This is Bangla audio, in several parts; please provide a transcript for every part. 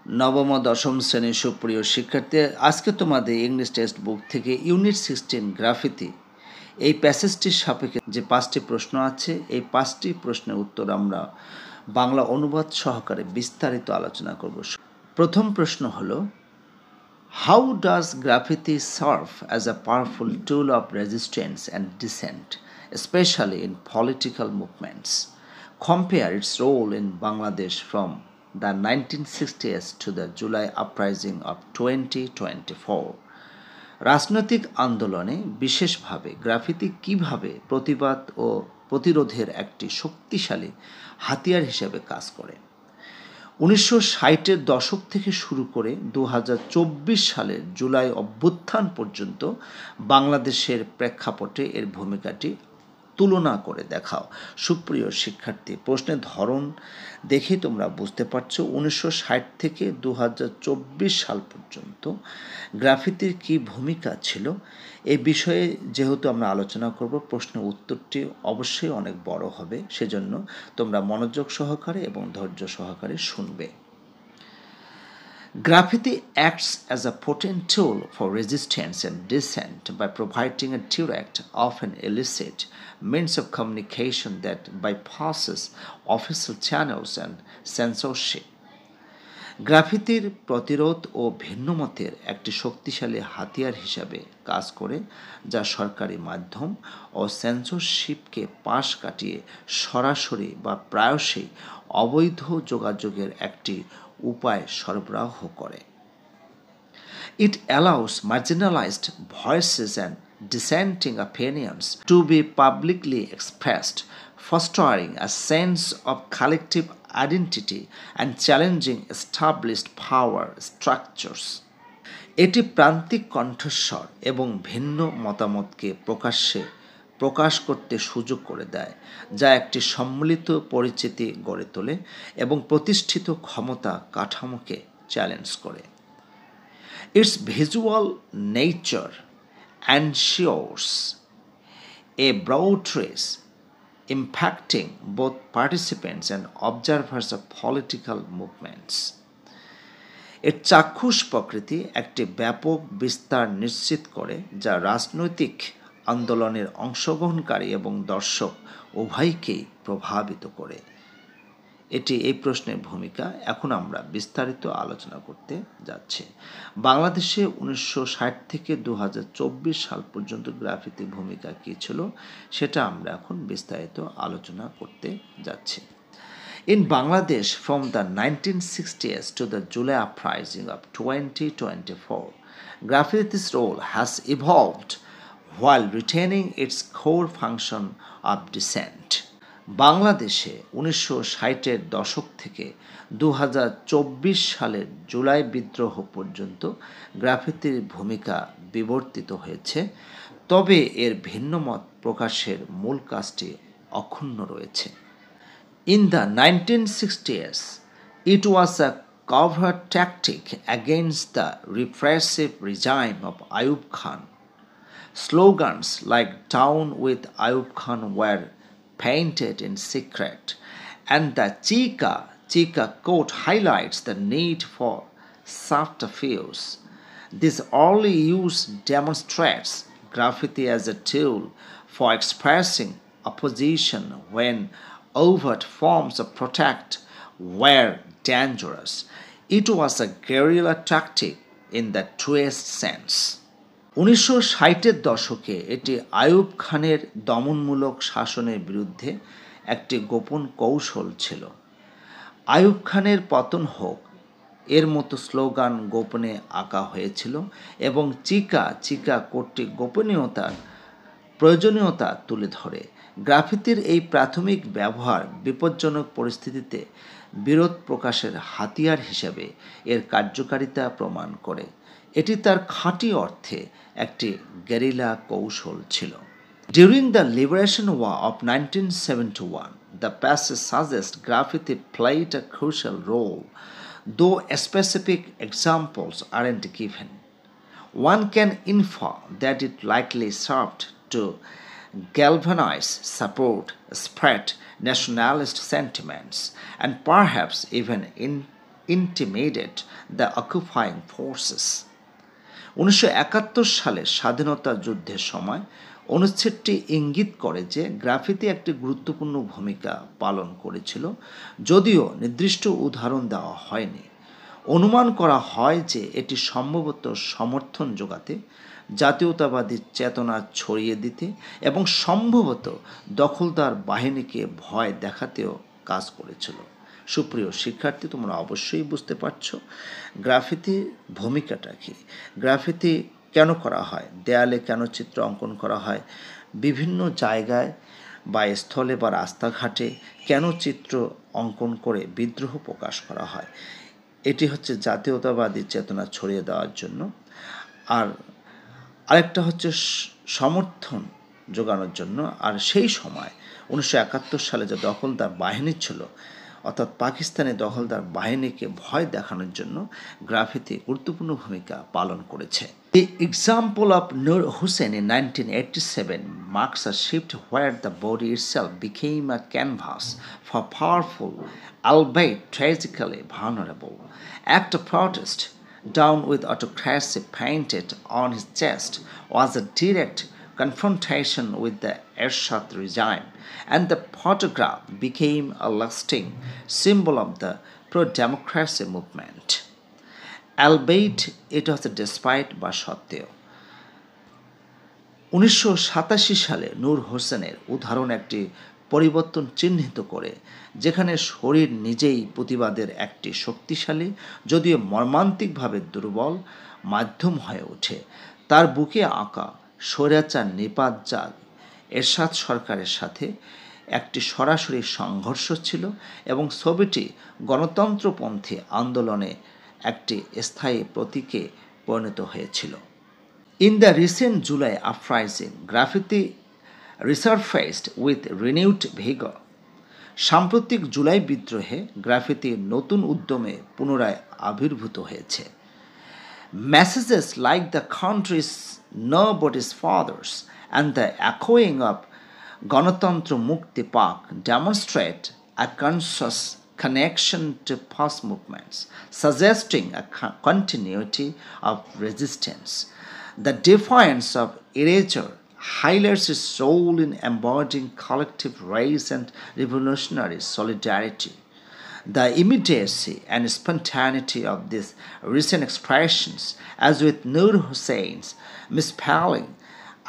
নবম ও দশম শ্রেণীর সুপ্রিয় শিক্ষার্থী, আজকে তোমাদের ইংলিশ টেক্সট বুক থেকে ইউনিট 16 গ্রাফিতি এই প্যাসেজটির সাপেক্ষে যে 5টি প্রশ্ন আছে, এই 5টি প্রশ্নের উত্তর আমরা বাংলা অনুবাদ সহকারে বিস্তারিত আলোচনা করব। প্রথম প্রশ্ন হলো, how does graffiti serve as a powerful tool of resistance and dissent, especially in political movements? Compare its role in Bangladesh from the 1960s to the July uprising of 2024. রাজনৈতিক আন্দোলনে বিশেষভাবে গ্রাফিতি কিভাবে প্রতিবাদ ও প্রতিরোধের একটি শক্তিশালী হাতিয়ার হিসেবে কাজ করে। 1960-এর দশক থেকে শুরু করে 2024 সালের জুলাই অভ্যুত্থান পর্যন্ত বাংলাদেশের প্রেক্ষাপটে এর ভূমিকাটি তুলনা করে দেখাও। সুপ্রিয় শিক্ষার্থী, প্রশ্নের ধরন দেখে তোমরা বুঝতে পারছো 1960 থেকে 2024 সাল পর্যন্ত গ্রাফিতির কী ভূমিকা ছিল। এই বিষয়ে যেহেতু আমরা আলোচনা করব, প্রশ্নের উত্তরটি অবশ্যই অনেক বড় হবে, সেজন্য তোমরা মনোযোগ সহকারে এবং ধৈর্য সহকারে শুনবে। Graffiti acts as a potent tool for resistance and dissent by providing a direct, often illicit, means of communication that bypasses official channels and censorship. গ্রাফিতির প্রতিরোধ ও ভিন্নমতের একটি শক্তিশালী হাতিয়ার হিসাবে কাজ করে, যা সরকারি মাধ্যম ও সেন্সরশিপকে পাশ কাটিয়ে সরাসরি বা প্রায়শই অবৈধ যোগাযোগের একটি উপায় সরবরাহ করে। It allows marginalized voices and dissenting opinions to be publicly expressed, fostering a sense of collective identity and challenging established power structures. এটি প্রান্তিক কণ্ঠস্বর এবং ভিন্ন মতামতকে প্রকাশ করতে সুযোগ করে দেয়, যা একটি সম্মিলিত পরিচিতি গড়ে তোলে এবং প্রতিষ্ঠিত ক্ষমতা কাঠামোকে চ্যালেঞ্জ করে। Its visual nature ensures a broad race, impacting both participants and observers of political movements. এর চাক্ষুষ প্রকৃতি একটি ব্যাপক বিস্তার নিশ্চিত করে, যা রাজনৈতিক আন্দোলনের অংশগ্রহণকারী এবং দর্শক উভয়কেই প্রভাবিত করে। এটি এই প্রশ্নের ভূমিকা। এখন আমরা বিস্তারিত আলোচনা করতে যাচ্ছি। বাংলাদেশে 1960 থেকে 2024 সাল পর্যন্ত গ্রাফিতির ভূমিকা কী ছিল, সেটা আমরা এখন বিস্তারিত আলোচনা করতে যাচ্ছি। In Bangladesh, from the 1960s to the July uprising of 2024, graffiti's role has evolved while retaining its core function of dissent. বাংলাদেশে 1960-এর দশক থেকে 2024 সালের জুলাই বিদ্রোহ পর্যন্ত গ্রাফিতির ভূমিকা বিবর্তিত হয়েছে, তবে এর ভিন্নমত প্রকাশের মূল কাজটি অক্ষুণ্ণ রয়েছে। In the 1960s, it was a covert tactic against the repressive regime of Ayub Khan. Slogans like "Down with Ayub Khan" were painted in secret, and the Chika quote highlights the need for subterfuge. This early use demonstrates graffiti as a tool for expressing opposition when overt forms of protest were dangerous. It was a guerrilla tactic in the truest sense. 1960-এর দশকে এটি আইয়ুব খানের দমনমূলক শাসনের বিরুদ্ধে একটি গোপন কৌশল ছিল। আইয়ুব খানের পতন হোক, এর মতো স্লোগান গোপনে আঁকা হয়েছিল এবং চিকা কর্তৃক গোপনীয়তার প্রয়োজনীয়তা তুলে ধরে। গ্রাফিতির এই প্রাথমিক ব্যবহার বিপজ্জনক পরিস্থিতিতে বিরোধ প্রকাশের হাতিয়ার হিসেবে এর কার্যকারিতা প্রমাণ করে। এটি তার খাঁটি অর্থে একটি গেরিলা কৌশল ছিল। During the Liberation War of 1971, the passage suggests graffiti played a crucial role, though specific examples aren't given. One can infer that it likely served to galvanize support, spread nationalist sentiments, and perhaps even intimidate the occupying forces. 1971 সালের স্বাধীনতা যুদ্ধের সময় অনুচ্ছেদটি ইঙ্গিত করে যে গ্রাফিতি একটি গুরুত্বপূর্ণ ভূমিকা পালন করেছিল, যদিও নির্দিষ্ট উদাহরণ দেওয়া হয়নি। অনুমান করা হয় যে এটি সম্ভবত সমর্থন জোগাতে, জাতীয়তাবাদী চেতনা ছড়িয়ে দিতে এবং সম্ভবত দখলদার বাহিনীকে ভয় দেখাতেও কাজ করেছিল। সুপ্রিয় শিক্ষার্থী, তোমরা অবশ্যই বুঝতে পারছো গ্রাফিতি ভূমিকাটা কী, গ্রাফিতি কেন করা হয়, দেয়ালে কেন চিত্র অঙ্কন করা হয়, বিভিন্ন জায়গায় বা স্থলে বা রাস্তাঘাটে কেন চিত্র অঙ্কন করে বিদ্রোহ প্রকাশ করা হয়। এটি হচ্ছে জাতীয়তাবাদী চেতনা ছড়িয়ে দেওয়ার জন্য। আর আরেকটা হচ্ছে সমর্থন জোগানোর জন্য। আর সেই সময় 1971 সালে যে দখলদার বাহিনী ছিল, অর্থাৎ পাকিস্তানি দখলদার বাহিনীকে ভয় দেখানোর জন্য গ্রাফিতি গুরুত্বপূর্ণ ভূমিকা পালন করেছে। The example of Nur Hussain in 1987 marks a shift where the body itself became a canvas for powerful, albeit tragically vulnerable, act of protest. Down with autocracy painted on his chest was a direct confrontation with the Ershad regime, and the photograph became a lasting symbol of the pro-democracy movement. Albeit it was despite বা সত্ত্বেও। 1987 সালে নূর হোসেনের উদাহরণ একটি পরিবর্তন চিহ্নিত করে, যেখানে শরীর নিজেই প্রতিবাদের একটি শক্তিশালী, যদিও মর্মান্তিকভাবে দুর্বল মাধ্যম হয়ে ওঠে। তার বুকে আঁকা স্বৈরাচার নিপাত এরশাদ সরকারের সাথে একটি সরাসরি সংঘর্ষ ছিল এবং ছবিটি গণতন্ত্রপন্থী আন্দোলনে একটি স্থায়ী প্রতীকে পরিণত হয়েছিল। In the recent July uprising, graffiti resurfaced with renewed vigor. সাম্প্রতিক জুলাই বিদ্রোহে গ্রাফিতি নতুন উদ্যমে পুনরায় আবির্ভূত হয়েছে। Messages like the country's nobody's fathers and the echoing of Ganatantra Mukti Pak demonstrate a conscious connection to past movements, suggesting a continuity of resistance. The defiance of erasure highlights its role in embodying collective race and revolutionary solidarity. The immediacy and spontaneity of these recent expressions, as with Nur Hussein's misspelling,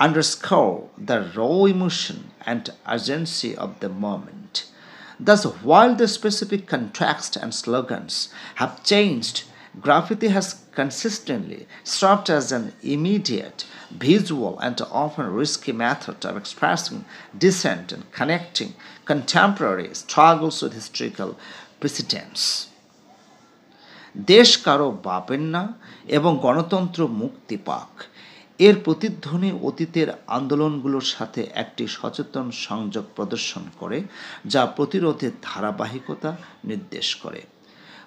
underscore the raw emotion and urgency of the moment. Thus, while the specific context and slogans have changed, graffiti has consistently served as an immediate, visual, and often risky method of expressing dissent and connecting contemporary struggles with historical precedents. দেশ কারো বাপের না এবং গণতন্ত্র মুক্তি পাক এর প্রতিধ্বনি অতীতের আন্দোলনগুলোর সাথে একটি সচেতন সংযোগ প্রদর্শন করে, যা প্রতিরোধের ধারাবাহিকতা নির্দেশ করে।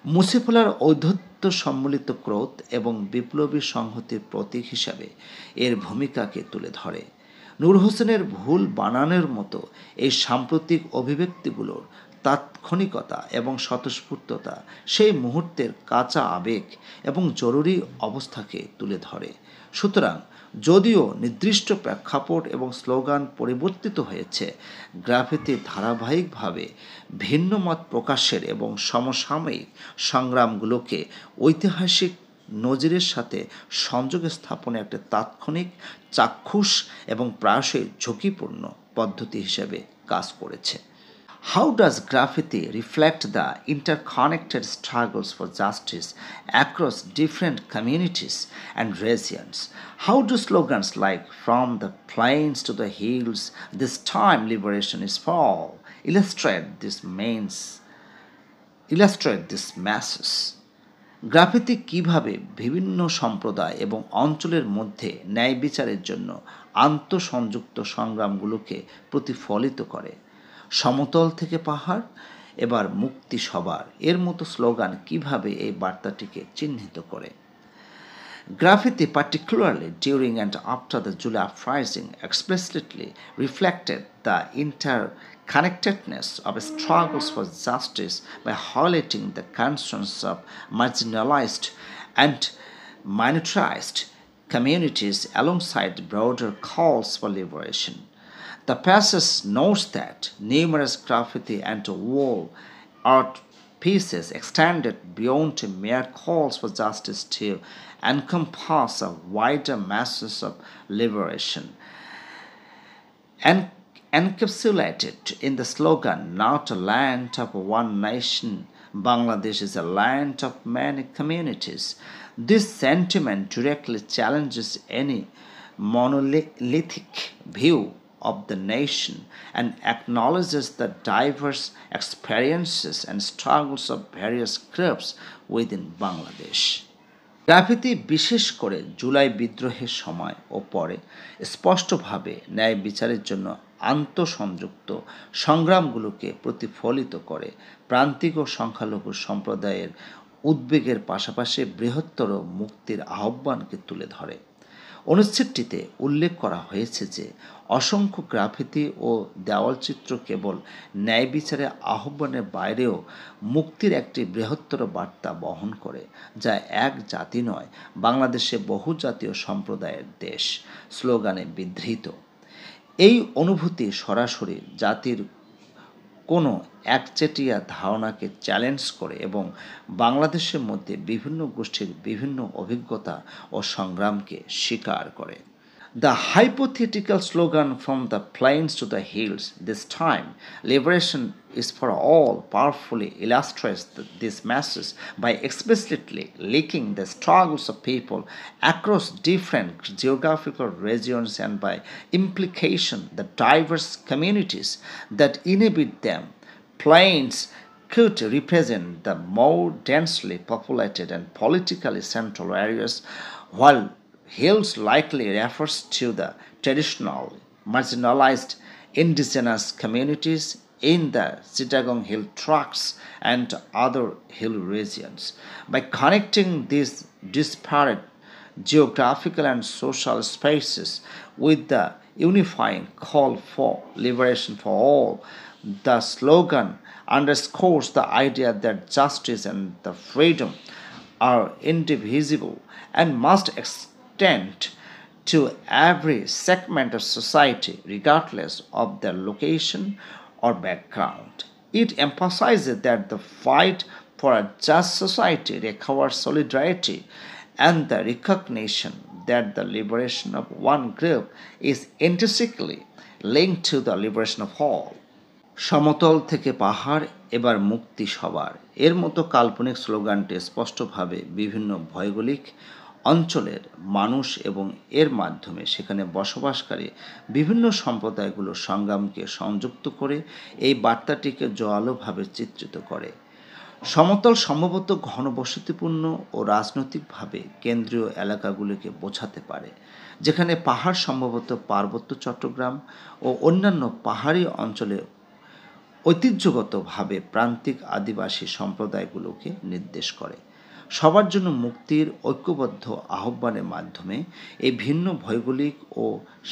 মুছে ফেলার ঔদ্ধত্য সম্মিলিত ক্রোধ এবং বিপ্লবী সংহতির প্রতীক হিসাবে এর ভূমিকাকে তুলে ধরে। নূর হোসেনের ভুল বানানোর মতো এই সাম্প্রতিক অভিব্যক্তিগুলোর তাৎক্ষণিকতা এবং স্বতঃস্ফূর্ততা সেই মুহূর্তের কাঁচা আবেগ এবং জরুরি অবস্থাকে তুলে ধরে। সুতরাং যদিও নির্দিষ্ট প্রেক্ষাপট এবং স্লোগান পরিবর্তিত হয়েছে, গ্রাফিতি ধারাবাহিকভাবে ভিন্ন মত প্রকাশের এবং সমসাময়িক সংগ্রামগুলোকে ঐতিহাসিক নজিরের সাথে সংযোগ স্থাপনে একটা তাৎক্ষণিক, চাক্ষুষ এবং প্রায়শই ঝুঁকিপূর্ণ পদ্ধতি হিসেবে কাজ করেছে। How does graffiti reflect the interconnected struggles for justice across different communities and regions? How do slogans like "From the plains to the hills, this time liberation is for all" illustrate this message? Graffiti কিভাবে বিভিন্ন সম্প্রদায় এবং অঞ্চলের মধ্যে ন্যায় বিচারের জন্য আন্তঃসংযুক্ত সংগ্রামগুলোকে প্রতিফলিত করে? সমতল থেকে পাহাড়, এবার মুক্তি সবার এর মতো স্লোগান কিভাবে এই বার্তাটিকে চিহ্নিত করে? Graffiti, particularly during and after the July uprising, explicitly reflected the connectedness of struggles for justice by highlighting the concerns of marginalized and minoritized communities alongside broader calls for liberation. The passage notes that numerous graffiti and wall art pieces extended beyond mere calls for justice to encompass a wider message of liberation and encapsulated in the slogan, "Not a land of one nation, Bangladesh is a land of many communities." This sentiment directly challenges any monolithic view of the nation and acknowledges the diverse experiences and struggles of various groups within Bangladesh. Graffiti বিশেষ করে জুলাই বিদ্রোহের সময় ও পরে স্পষ্টভাবে ন্যায় বিচারের জন্য আন্তঃসংযুক্ত সংগ্রামগুলোকে প্রতিফলিত করে, প্রান্তিক ও সংখ্যালঘু সম্প্রদায়ের উদ্বেগের পাশাপাশি বৃহত্তর মুক্তির আহ্বানকে তুলে ধরে। অনুচ্ছেদটিতে উল্লেখ করা হয়েছে যে অসংখ্য গ্রাফিতি ও দেওয়ালচিত্র কেবল ন্যায় বিচারের আহ্বানের বাইরেও মুক্তির একটি বৃহত্তর বার্তা বহন করে, যা এক জাতি নয়, বাংলাদেশে বহুজাতীয় সম্প্রদায়ের দেশ স্লোগানে বিধৃত। এই অনুভূতি সরাসরি জাতির কোনো একচেটিয়া ধারণাকে চ্যালেঞ্জ করে এবং বাংলাদেশের মধ্যে বিভিন্ন গোষ্ঠীর বিভিন্ন অভিজ্ঞতা ও সংগ্রামকে স্বীকার করে। The hypothetical slogan "From the plains to the hills, this time liberation is for all" powerfully illustrates this message by explicitly linking the struggles of people across different geographical regions and by implication the diverse communities that inhabit them. Plains could represent the more densely populated and politically central areas, while hills likely refers to the traditional marginalized indigenous communities in the Chittagong Hill Tracts and other hill regions. By connecting these disparate geographical and social spaces with the unifying call for liberation for all, the slogan underscores the idea that justice and the freedom are indivisible and must extend to every segment of society, regardless of their location or background. It emphasizes that the fight for a just society requires solidarity and the recognition that the liberation of one group is intrinsically linked to the liberation of all. সমতল থেকে পাহাড়, এবার মুক্তি সবার, এর মতো কাল্পনিক স্লোগানটি স্পষ্টভাবে বিভিন্ন ভৌগোলিক অঞ্চলের মানুষ এবং এর মাধ্যমে সেখানে বসবাসকারী বিভিন্ন সম্প্রদায়গুলোর সংগ্রামকে সংযুক্ত করে এই বার্তাটিকে জোরালোভাবে চিত্রিত করে। সমতল সম্ভবত ঘনবসতিপূর্ণ ও রাজনৈতিকভাবে কেন্দ্রীয় এলাকাগুলিকে বোঝাতে পারে, যেখানে পাহাড় সম্ভবত পার্বত্য চট্টগ্রাম ও অন্যান্য পাহাড়ি অঞ্চলে ঐতিহ্যগতভাবে প্রান্তিক আদিবাসী সম্প্রদায়গুলোকে নির্দেশ করে। সবার জন্য মুক্তির ঐক্যবদ্ধ আহ্বানের মাধ্যমে এই ভিন্ন ভৌগোলিক ও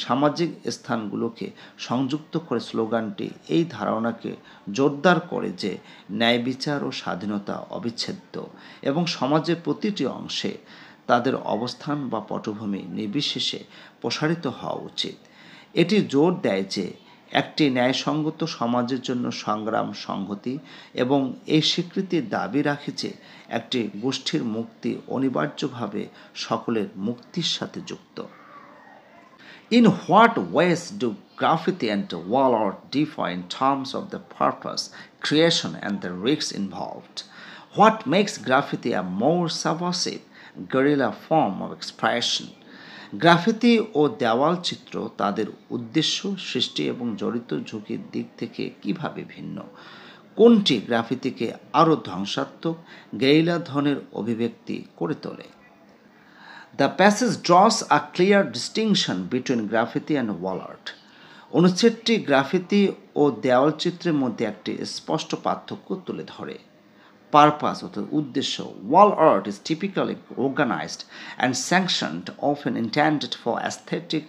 সামাজিক স্থানগুলোকে সংযুক্ত করে স্লোগানটি এই ধারণাকে জোরদার করে যে ন্যায় বিচার ও স্বাধীনতা অবিচ্ছেদ্য এবং সমাজের প্রতিটি অংশে তাদের অবস্থান বা পটভূমি নির্বিশেষে প্রসারিত হওয়া উচিত। এটি জোর দেয় যে একটি ন্যায়সঙ্গত সমাজের জন্য সংগ্রাম সংহতি এবং এই স্বীকৃতির দাবি রাখে যে একটি গোষ্ঠীর মুক্তি অনিবার্যভাবে সকলের মুক্তির সাথে যুক্ত। In what ways do graffiti and wall art differ in terms of the purpose, creation, and the risks involved? What makes graffiti a more subversive, guerrilla form of expression? Graffiti ও দেওয়াল চিত্র তাদের উদ্দেশ্য, সৃষ্টি এবং জড়িত ঝুঁকির দিক থেকে কিভাবে ভিন্ন? কোনটি গ্রাফিতিকে আরও ধ্বংসাত্মক, গেরিলা ধরনের অভিব্যক্তি করে তোলে? The passage draws a clear distinction between graffiti and wall art. অনুচ্ছেদটি গ্রাফিতি ও দেওয়াল চিত্রের মধ্যে একটি স্পষ্ট পার্থক্য তুলে ধরে। Purpose অর্থাৎ উদ্দেশ্য: wall art is typically organized and sanctioned, often intended for aesthetic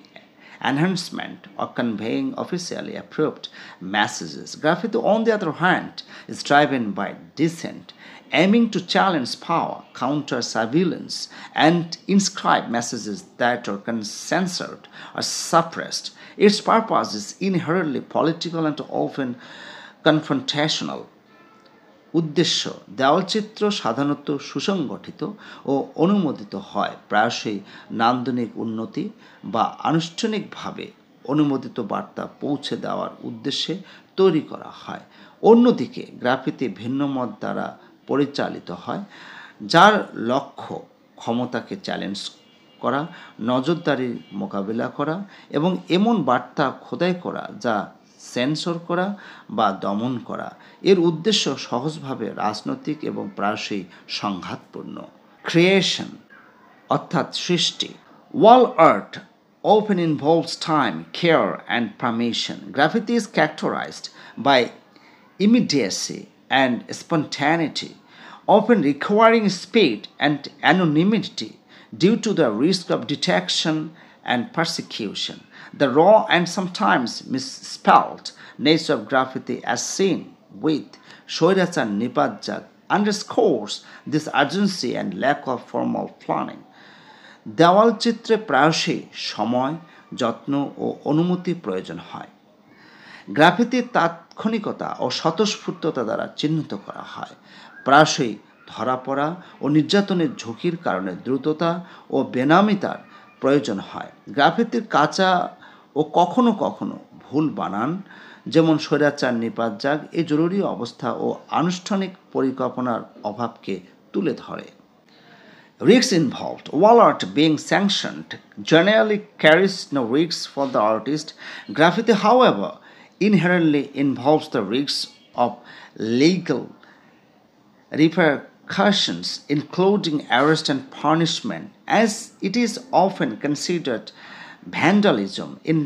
enhancement, or conveying officially approved messages. Graffiti, on the other hand, is driven by dissent, aiming to challenge power, counter surveillance, and inscribe messages that are censored or suppressed. Its purpose is inherently political and often confrontational. উদ্দেশ্য দেওয়ালচিত্র সাধারণত সুসংগঠিত ও অনুমোদিত হয়, প্রায়শই নান্দনিক উন্নতি বা আনুষ্ঠানিকভাবে অনুমোদিত বার্তা পৌঁছে দেওয়ার উদ্দেশ্যে তৈরি করা হয়। অন্যদিকে গ্রাফিতি ভিন্ন মত দ্বারা পরিচালিত হয়, যার লক্ষ্য ক্ষমতাকে চ্যালেঞ্জ করা, নজরদারির মোকাবিলা করা এবং এমন বার্তা খোদাই করা যা সেন্সর করা বা দমন করা। এর উদ্দেশ্য সহজভাবে রাজনৈতিক এবং প্রায়শই সংঘাতপূর্ণ। ক্রিয়েশন অর্থাৎ সৃষ্টি। Wall art often involves time, care, and permission. Graffiti is characterized by immediacy and spontaneity, often requiring speed and anonymity due to the risk of detection and persecution. The raw and sometimes misspelled nature of graffiti, as seen with Shoirachan Nipatjak, underscores this urgency and lack of formal planning. দেওয়াল চিত্রে প্রায়শই সময়, যত্ন ও অনুমতি প্রয়োজন হয়। গ্রাফিতির তাৎক্ষণিকতা ও স্বতঃস্ফূর্ততা দ্বারা চিহ্নিত করা হয়। প্রায়শই ধরা পড়া ও নির্যাতনের ঝুঁকির কারণে দ্রুততা ও বেনামিতার প্রয়োজন হয়। গ্রাফিতির কাঁচা ও কখনো কখনো ভুল বানান, যেমন স্বৈরাচার নিপাতজাগ, এই জরুরি অবস্থা ও আনুষ্ঠানিক পরিকল্পনার অভাবকে তুলে ধরে। Risks involved. Wall art being sanctioned generally carries no risks for the artist. Graffiti, however, inherently involves the risks of legal repercussions, including arrest and punishment, as it is often considered vandalism. In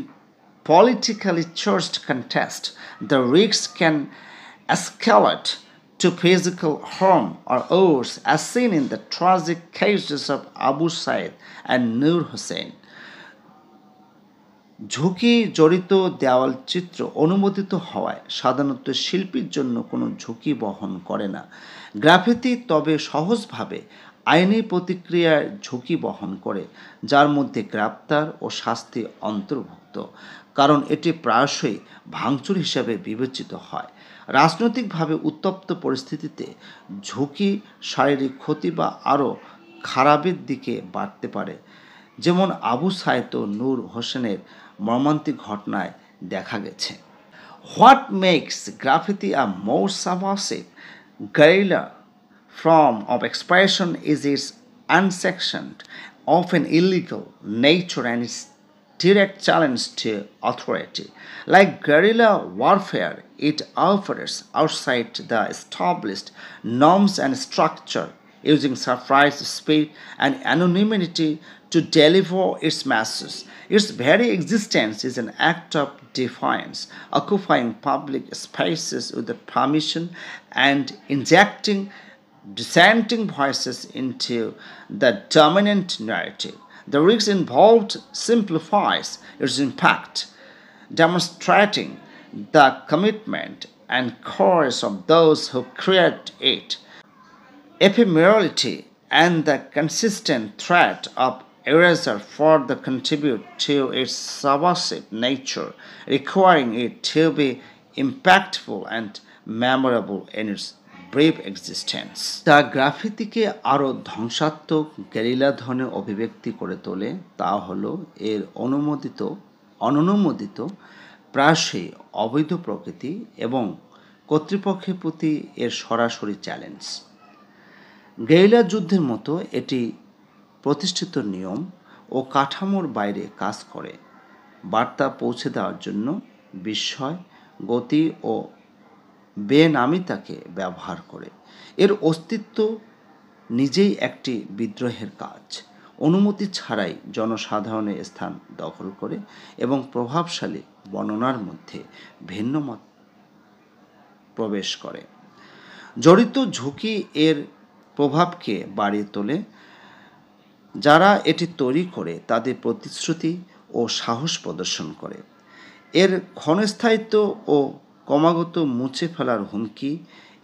politically charged contest, the risks can escalate to physical harm or worse, as seen in the tragic cases of Abu Said and Nur Hussein. ঝুঁকি জড়িত দেওয়াল চিত্র অনুমোদিত হওয়ায় সাধারণত শিল্পীর জন্য কোনো ঝুঁকি বহন করে না। গ্রাফিতি তবে সহজভাবে আইনি প্রতিক্রিয়ার ঝুঁকি বহন করে, যার মধ্যে গ্রেপ্তার ও শাস্তি অন্তর্ভুক্ত, কারণ এটি প্রায়শই ভাঙচুর হিসাবে বিবেচিত হয়। রাজনৈতিকভাবে উত্তপ্ত পরিস্থিতিতে ঝুঁকি শারীরিক ক্ষতি বা আরও খারাপের দিকে বাড়তে পারে, যেমন আবু সাইদ ও নূর হোসেনের মর্মান্তিক ঘটনায় দেখা গেছে। What makes graffiti a more subversive guerrilla form of expression is its unsanctioned, often illegal nature and its direct challenge to authority. Like guerrilla warfare, it operates outside the established norms and structure, using surprise, speed, and anonymity to deliver its message. Its very existence is an act of defiance, occupying public spaces without permission and injecting dissenting voices into the dominant narrative. The risk involved simplifies its impact, demonstrating the commitment and courage of those who create it. Ephemerality and the consistent threat of erasure further contribute to its subversive nature, requiring it to be impactful and memorable in its brief existence. যা গ্রাফিতিকে আরও ধ্বংসাত্মক গেরিলা ধরনের অভিব্যক্তি করে তোলে তা হল এর অননুমোদিত, প্রায়শই অবৈধ প্রকৃতি এবং কর্তৃপক্ষের প্রতি এর সরাসরি চ্যালেঞ্জ। গেরিলা যুদ্ধের মতো এটি প্রতিষ্ঠিত নিয়ম ও কাঠামোর বাইরে কাজ করে, বার্তা পৌঁছে দেওয়ার জন্য বিস্ময়, গতি ও বেনামিতাকে ব্যবহার করে। এর অস্তিত্ব নিজেই একটি বিদ্রোহের কাজ, অনুমতি ছাড়াই জনসাধারণের স্থান দখল করে এবং প্রভাবশালী বর্ণনার মধ্যে ভিন্ন মত প্রবেশ করে। জড়িত ঝুঁকি এর প্রভাবকে বাড়িয়ে তোলে। যারা এটি তৈরি করে তাদের প্রতিশ্রুতি ও সাহস প্রদর্শন করে। এর ক্ষণস্থায়িত্ব ও ক্রমাগত মুছে ফেলার হুমকি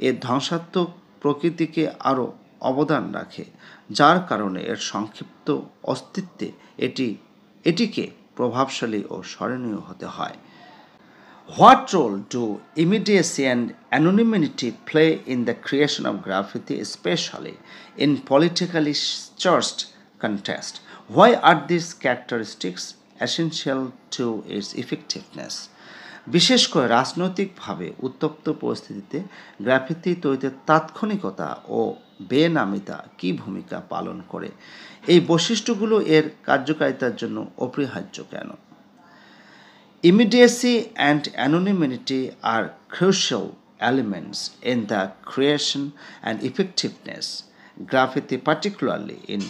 এর ধ্বংসাত্মক প্রকৃতিকে আরও অবদান রাখে, যার কারণে এর সংক্ষিপ্ত অস্তিত্বে এটিকে প্রভাবশালী ও স্মরণীয় হতে হয়। What role do immediacy and anonymity play in the creation of graffiti, especially in politically charged context? Why are these characteristics essential to its effectiveness? বিশেষ করে রাজনৈতিকভাবে উত্তপ্ত পরিস্থিতিতে গ্রাফিতি তৈরিতে তাৎক্ষণিকতা ও বেনামিতা কী ভূমিকা পালন করে? এই বৈশিষ্ট্যগুলো এর কার্যকারিতার জন্য অপরিহার্য কেন? Immediacy and anonymity are crucial elements in the creation and effectiveness graffiti, particularly in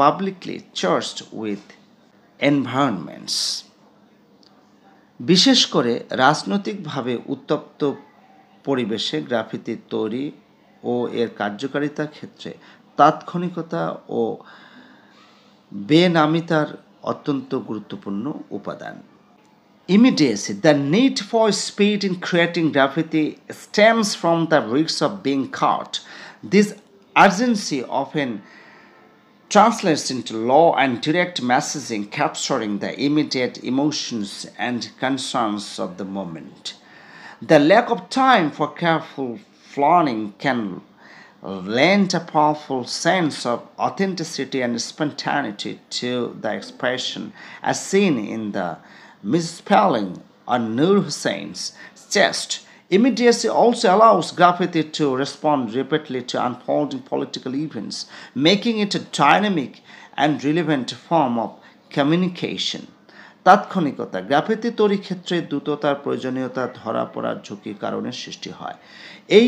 publicly charged with environments. বিশেষ করে রাজনৈতিকভাবে উত্তপ্ত পরিবেশে গ্রাফিতি তৈরি ও এর কার্যকারিতার ক্ষেত্রে তাৎক্ষণিকতা ও বেনামিতার অত্যন্ত গুরুত্বপূর্ণ উপাদান। Immediacy. The need for speed in creating graffiti stems from the risk of being caught. This urgency often translates into law and direct messaging, capturing the immediate emotions and concerns of the moment. The lack of time for careful planning can lend a powerful sense of authenticity and spontaneity to the expression, as seen in the misspelling on Nur Hussein's chest. Immediacy also allows graffiti to respond rapidly to unfolding political events, making it a dynamic and relevant form of communication. তাৎক্ষণিকতা গ্রাফিতি তৈরির ক্ষেত্রে দ্রুততার প্রয়োজনীয়তা ধরা পড়ার ঝুঁকির কারণে সৃষ্টি হয়। এই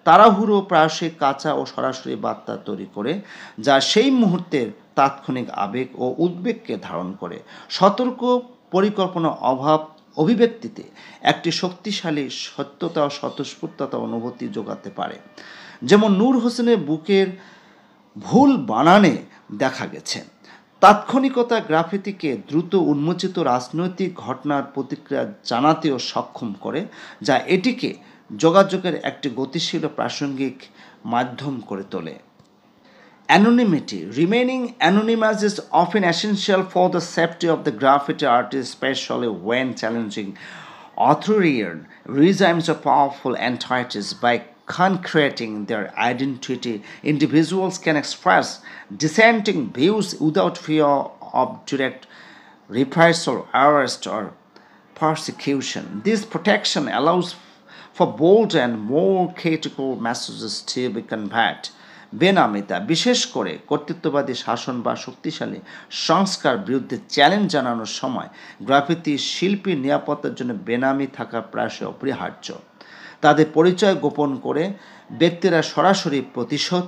তাড়াহুড়ো প্রায়শই কাঁচা ও সরাসরি বার্তা তৈরি করে, যা সেই মুহূর্তের তাৎক্ষণিক আবেগ ও উদ্বেগকে ধারণ করে। সতর্ক পরিকল্পনা অভাব অভিব্যক্তিতে একটি শক্তিশালী সত্যতা ও স্বতঃস্ফূর্ততা অনুভূতি যোগাতে পারে, যেমন নূর হোসেনের বুকের ভুল বানানে দেখা গেছে। তাৎক্ষণিকতা গ্রাফিতিকে দ্রুত উন্মোচিত রাজনৈতিক ঘটনার প্রতিক্রিয়া জানাতেও সক্ষম করে, যা এটিকে যোগাযোগের একটি গতিশীল ও প্রাসঙ্গিক মাধ্যম করে তোলে। Anonymity. Remaining anonymous is often essential for the safety of the graffiti artist, especially when challenging authoritarian regimes or powerful entities. By concreting their identity, individuals can express dissenting views without fear of direct reprisal, arrest, or persecution. This protection allows for bold and more critical messages to be conveyed. বেনামিতা বিশেষ করে কর্তৃত্ববাদী শাসন বা শক্তিশালী সংস্কার বিরুদ্ধে চ্যালেঞ্জ জানানোর সময় গ্রাফিতি শিল্পীর নিরাপত্তার জন্য বেনামি থাকা প্রায়শই অপরিহার্য। তাদের পরিচয় গোপন করে ব্যক্তিরা সরাসরি প্রতিশোধ,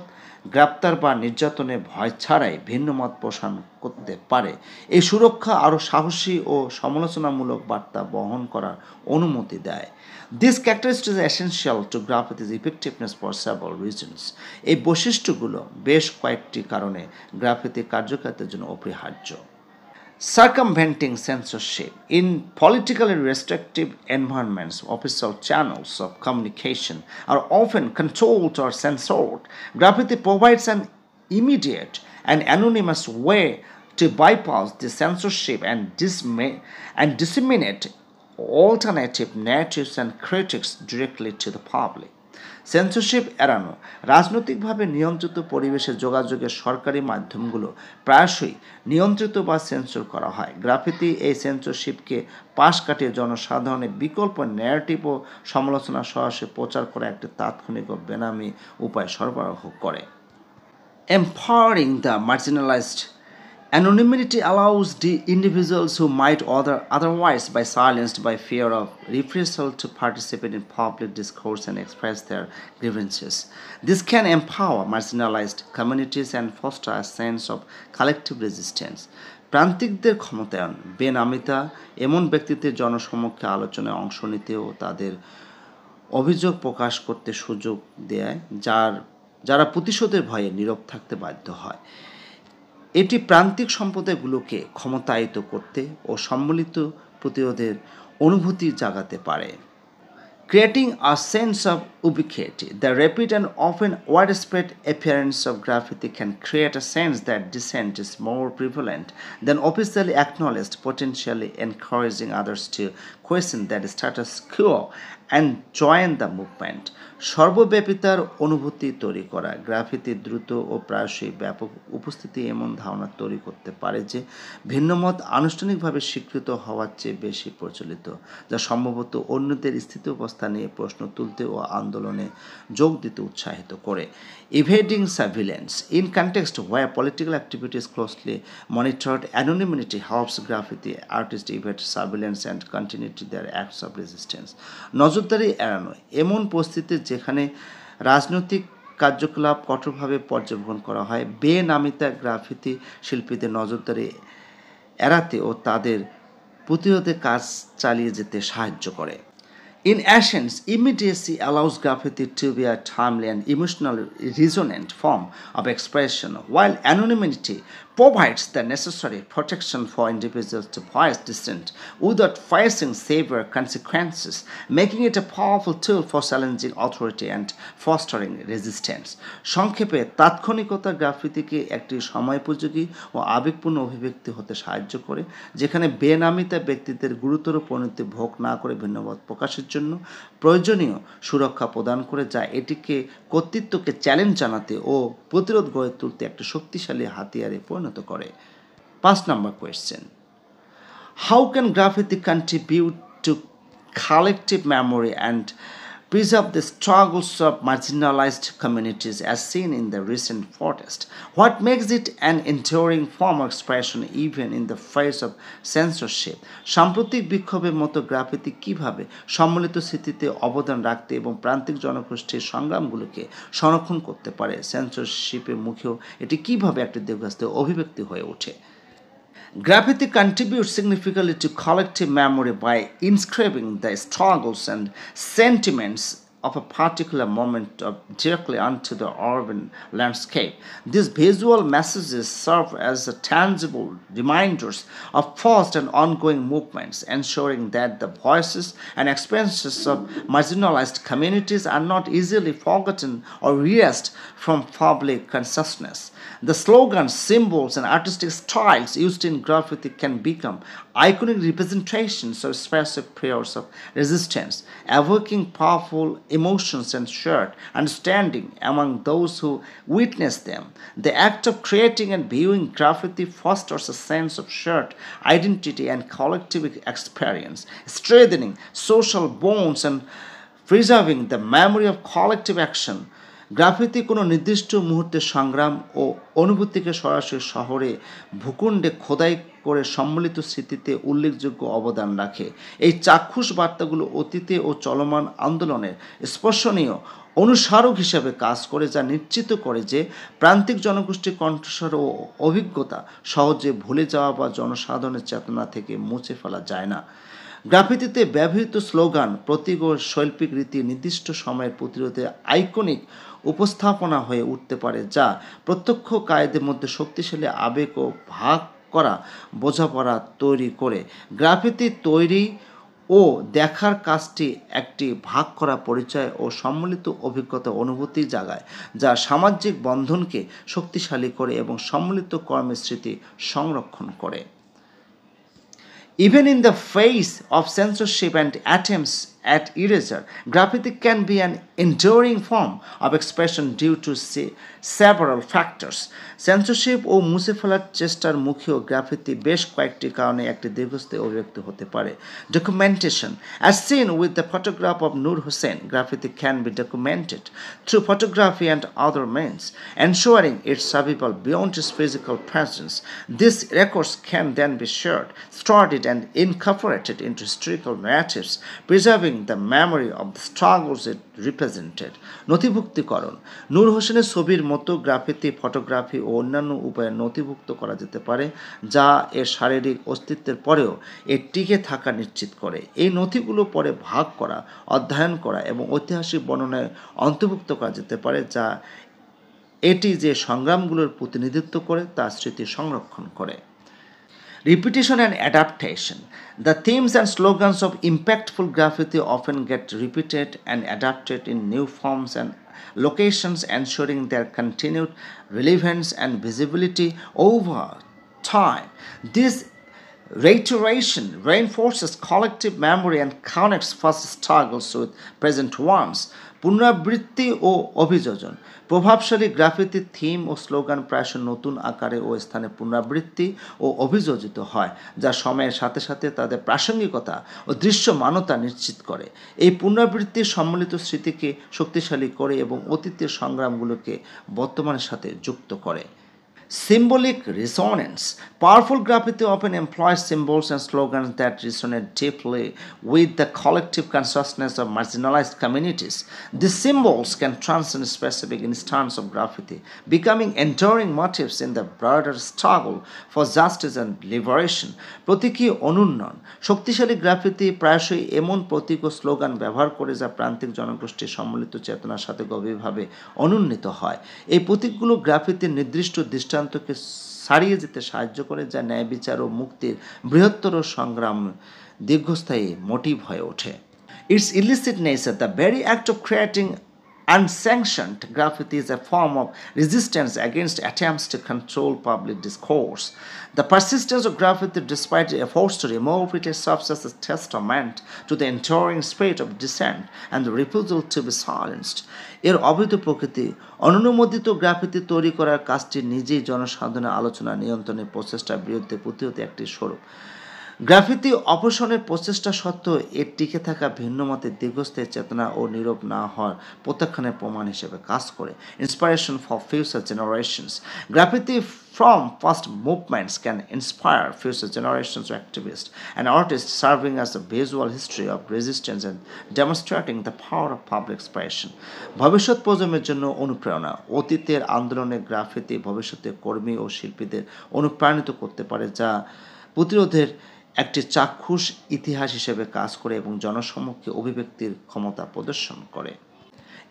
গ্রেপ্তার বা নির্যাতনের ভয় ছাড়াই ভিন্নমত পোষণ করতে পারে। এই সুরক্ষা আরও সাহসী ও সমালোচনামূলক বার্তা বহন করার অনুমতি দেয়। This characteristic is essential to graffiti's effectiveness for several reasons. এই বৈশিষ্ট্যগুলো বেশ কয়েকটি কারণে গ্রাফিতির কার্যকারিতার জন্য অপরিহার্য। Circumventing censorship. In politically restrictive environments, official channels of communication are often controlled or censored. Graffiti provides an immediate and anonymous way to bypass the censorship and disseminate alternative narratives and critics directly to the public. Censorship এড়ানো রাজনৈতিকভাবে নিয়ন্ত্রিত পরিবেশে যোগাযোগের সরকারি মাধ্যমগুলো প্রায়শই নিয়ন্ত্রিত বা সেন্সর করা হয়। গ্রাফিতি এই সেন্সরশিপকে পাশ কাটিয়ে জনসাধারণের বিকল্প ন্যারেটিভ ও সমালোচনা সরাসরি প্রচার করা একটি তাৎক্ষণিক ও বেনামি উপায় সরবরাহ করে। Empowering the marginalized. Anonymity allows the individuals who might otherwise be silenced by fear of reprisal to participate in public discourse and express their grievances. This can empower marginalized communities and foster a sense of collective resistance. প্রান্তিকদের ক্ষমতায়ন বেনামিতা এমন ব্যক্তিদের জনসমক্ষে আলোচনায় অংশ নিতে ও তাদের অভিযোগ প্রকাশ করতে সুযোগ দেয়, যারা প্রতিশোধের ভয়ে নীরব থাকতে বাধ্য হয়। এটি প্রান্তিক সম্প্রদায়গুলোকে ক্ষমতায়িত করতে ও সম্মিলিত প্রতিরোধের অনুভূতি জাগাতে পারে। Creating a sense of ubiquity, the rapid and often widespread appearance of graffiti can create a sense that dissent is more prevalent than officially acknowledged, potentially encouraging others to question that status quo and join the movement. সর্বব্যাপিতার অনুভূতি তৈরি করা গ্রাফিতি দ্রুত ও প্রায়শই ব্যাপক উপস্থিতি এমন ধারণা তৈরি করতে পারে যে ভিন্নমত আনুষ্ঠানিকভাবে স্বীকৃত হওয়ার চেয়ে বেশি প্রচলিত, যা সম্ভবত অন্যদের স্থিতাবস্থা নিয়ে প্রশ্ন তুলতে ও আন্দোলনে যোগ দিতে উৎসাহিত করে। Evading surveillance. In context where political activity is closely monitored, anonymity helps graffiti artists evade surveillance and continue their acts of resistance. নজরদারি এড়ানো এমন পরিস্থিতি যেখানে রাজনৈতিক কার্যকলাপ কঠোরভাবে পর্যবেক্ষণ করা হয় বেনামিতা গ্রাফিতি শিল্পীদের নজরদারি এড়াতে ও তাদের প্রতিরোধে কাজ চালিয়ে যেতে সাহায্য করে। In essence, immediacy allows graffiti to be a timely and emotionally resonant form of expression, while anonymity provides the necessary protection for individuals to voice dissent without facing severe consequences, making it a powerful tool for challenging authority and fostering resistance. সংক্ষেপে তাৎক্ষণিকতা গ্রাফিতিকে একটি সময়োপযোগী ও আবেগপূর্ণ অভিব্যক্তি হতে সাহায্য করে, যেখানে বেনামিতা ব্যক্তিদের গুরুতর পরিণতি ভোগ না করে ভিন্নমত প্রকাশের জন্য প্রয়োজনীয় সুরক্ষা প্রদান করে, যা এটিকে কর্তৃত্বকে চ্যালেঞ্জ জানাতে ও প্রতিরোধ গড়ে তুলতে একটি শক্তিশালী হাতিয়ারে পরিণত করে। 5 number question. How can graffiti contribute to collective memory and preserve the struggles of marginalized communities as seen in the recent protest? What makes it an enduring form of expression even in the face of censorship? সাম্প্রতিক বিক্ষোভের মতো গ্রাফিতি কিভাবে সম্মিলিত স্মৃতিতে অবদান রাখতে এবং প্রান্তিক জনগোষ্ঠীর সংগ্রামগুলোকে সংরক্ষণ করতে পারে? সেন্সরশিপের মুখেও এটি কিভাবে একটি দীর্ঘস্থায়ী অভিব্যক্তি হয়ে ওঠে? Graffiti contributes significantly to collective memory by inscribing the struggles and sentiments of a particular moment directly onto the urban landscape. These visual messages serve as tangible reminders of past and ongoing movements, ensuring that the voices and experiences of marginalized communities are not easily forgotten or erased from public consciousness. The slogans, symbols, and artistic styles used in graffiti can become iconic representations of expressive prayers of resistance, evoking powerful emotions and shared understanding among those who witness them. The act of creating and viewing graffiti fosters a sense of shared identity and collective experience, strengthening social bonds and preserving the memory of collective action. Graffiti কোনো নির্দিষ্ট মুহূর্তের সংগ্রাম ও অনুভূতিকে সরাসরি শহরে ভূখণ্ডে খোদাই করে সম্মিলিত স্মৃতিতে উল্লেখযোগ্য অবদান রাখে। এই চাক্ষুষ বার্তাগুলো অতীতে ও চলমান আন্দোলনের স্পর্শনীয় অনুস্মারক হিসেবে কাজ করে, যা নিশ্চিত করে যে প্রান্তিক জনগোষ্ঠীর কণ্ঠস্বর ও অভিজ্ঞতা সহজে ভুলে যাওয়া বা জনসাধারণের চেতনা থেকে মুছে ফেলা যায় না। গ্রাফিতিতে ব্যবহৃত স্লোগান, প্রতীক ও শৈল্পিক রীতি নির্দিষ্ট সময়ের প্রতিরোধে আইকনিক উপস্থাপনা হয়ে উঠতে পারে, যা প্রত্যক্ষকারীদের মধ্যে শক্তিশালী আবেগ ও ভাগ করা বোঝাপড়া তৈরি করে। গ্রাফিতি তৈরি ও দেখার কাজটি একটি ভাগ করা পরিচয় ও সম্মিলিত অভিজ্ঞতা অনুভূতি জাগায়, যা সামাজিক বন্ধনকে শক্তিশালী করে এবং সম্মিলিত কর্মের স্মৃতি সংরক্ষণ করে। Even in the face of censorship and attempts at erasure, graffiti can be an enduring form of expression due to several factors. Censorship ও মুছে ফেলার চেষ্টার মুখেও গ্রাফিতি বেশ কয়েকটি কারণে একটি দীর্ঘস্থায়ী অভিব্যক্তি হতে পারে। Documentation. As seen with the photograph of Nur Hussain, graffiti can be documented through photography and other means, ensuring its survival beyond its physical presence. These records can then be shared, studied, and incorporated into historical narratives, preserving the memory of the struggles it represented. নথিভুক্তিকরণ। নূর হোসেনের ছবির মতো গ্রাফিতি ফটোগ্রাফি ও অন্যান্য উপায়ে নথিভুক্ত করা যেতে পারে, যা এর শারীরিক অস্তিত্বের পরেও এর টিকে থাকা নিশ্চিত করে। এই নথিগুলো পরে ভাগ করা, অধ্যয়ন করা এবং ঐতিহাসিক বর্ণনায় অন্তর্ভুক্ত করা যেতে পারে, যা এটি যে সংগ্রামগুলোর প্রতিনিধিত্ব করে তার স্মৃতি সংরক্ষণ করে। Repetition and adaptation. The themes and slogans of impactful graffiti often get repeated and adapted in new forms and locations, ensuring their continued relevance and visibility over time. This reiteration reinforces collective memory and connects past struggles with present ones. পুনরাবৃত্তি ও অভিযোজন। প্রভাবশালী গ্রাফিতি থিম ও স্লোগান প্রায়শই নতুন আকারে ও স্থানে পুনরাবৃত্তি ও অভিযোজিত হয়, যা সময়ের সাথে সাথে তাদের প্রাসঙ্গিকতা ও দৃশ্যমানতা নিশ্চিত করে। এই পুনরাবৃত্তি সম্মিলিত স্মৃতিকে শক্তিশালী করে এবং অতীতের সংগ্রামগুলোকে বর্তমানের সাথে যুক্ত করে। Symbolic resonance. Powerful graffiti often employs symbols and slogans that resonate deeply with the collective consciousness of marginalized communities. These symbols can transcend specific instances of graffiti, becoming enduring motifs in the broader struggle for justice and liberation. প্রতীকী অনুন্নয়ন। শক্তিশালী গ্রাফিতি প্রায়শই এমন প্রতীক ও স্লোগান ব্যবহার করে যা প্রান্তিক জনগোষ্ঠীর সম্মিলিত চেতনার সাথে গভীরভাবে অনুন্নীত হয়। এই প্রতীকগুলো গ্রাফিতির নির্দিষ্ট দৃষ্টান্তকে ছাড়িয়ে যেতে সাহায্য করে, যা ন্যায় বিচার ও মুক্তির বৃহত্তর সংগ্রাম দীর্ঘস্থায়ী মোটিভ হয়ে ওঠে। Its illicit nature, the very act of creating unsanctioned graffiti is a form of resistance against attempts to control public discourse. The persistence of graffiti, despite the efforts to remove it, serves as a testament to the enduring spirit of dissent and the refusal to be silenced. এর অবৈধ প্রকৃতি। অননুমোদিত গ্রাফিতি তৈরি করার কাজটি নিজেই জনসাধারণের আলোচনা নিয়ন্ত্রণের প্রচেষ্টার বিরুদ্ধে প্রতিহত একটি স্বরূপ। গ্রাফিতি অপসারণের প্রচেষ্টা সত্ত্বেও এর টিকে থাকা ভিন্ন মতের দীর্ঘস্থায়ী চেতনা ও নীরব না হওয়ার প্রত্যাখ্যানের প্রমাণ হিসেবে কাজ করে। Inspiration for future generations. Graffiti from past movements can inspire future generations of activists and artists, serving as a visual history of resistance and demonstrating the power of public expression. ভবিষ্যৎ প্রজন্মের জন্য অনুপ্রেরণা। অতীতের আন্দোলনে গ্রাফিতি ভবিষ্যতের কর্মী ও শিল্পীদের অনুপ্রাণিত করতে পারে, যা প্রতিরোধের একটি চাক্ষুষ ইতিহাস হিসেবে কাজ করে এবং জনসমক্ষে অভিব্যক্তির ক্ষমতা প্রদর্শন করে।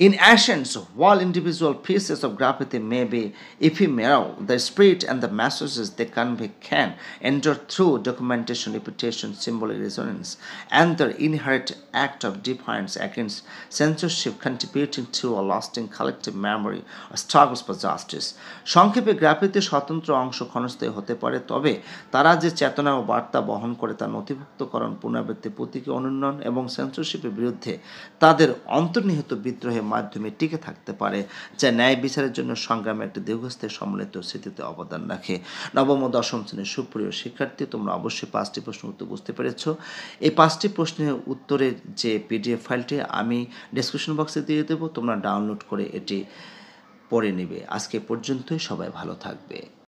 In essence, while individual pieces of graffiti may be ephemeral, the spirit and the messages they convey can endure through documentation, repetition, symbolic resonance, and their inherent act of defiance against censorship, contributing to a lasting collective memory of struggles for justice. সংক্ষেপে গ্রাফিতি স্বতন্ত্র অংশ ক্ষণস্থায়ী হতে পারে, তবে তারা যে চেতনা ও বার্তা বহন করে তা নথিভুক্তকরণ, পুনরাবৃত্তি, প্রতীকী অনুন্নয়ন এবং সেন্সরশিপের বিরুদ্ধে তাদের অন্তর্নিহিত বিদ্রোহের মাধ্যমে টিকে থাকতে পারে, যা ন্যায় বিচারের জন্য সংগ্রামে একটি দীর্ঘস্থায়ী সম্মিলিত স্মৃতিতে অবদান রাখে। নবম ও দশম শ্রেণীর সুপ্রিয় শিক্ষার্থী, তোমরা অবশ্যই 5টি প্রশ্নের উত্তর বুঝতে পেরেছ। এই 5টি প্রশ্নের উত্তরের যে পিডিএফ ফাইলটি আমি ডেসক্রিপশন বক্সে দিয়ে দেবো, তোমরা ডাউনলোড করে এটি পড়ে নেবে। আজকে পর্যন্তই, সবাই ভালো থাকবে।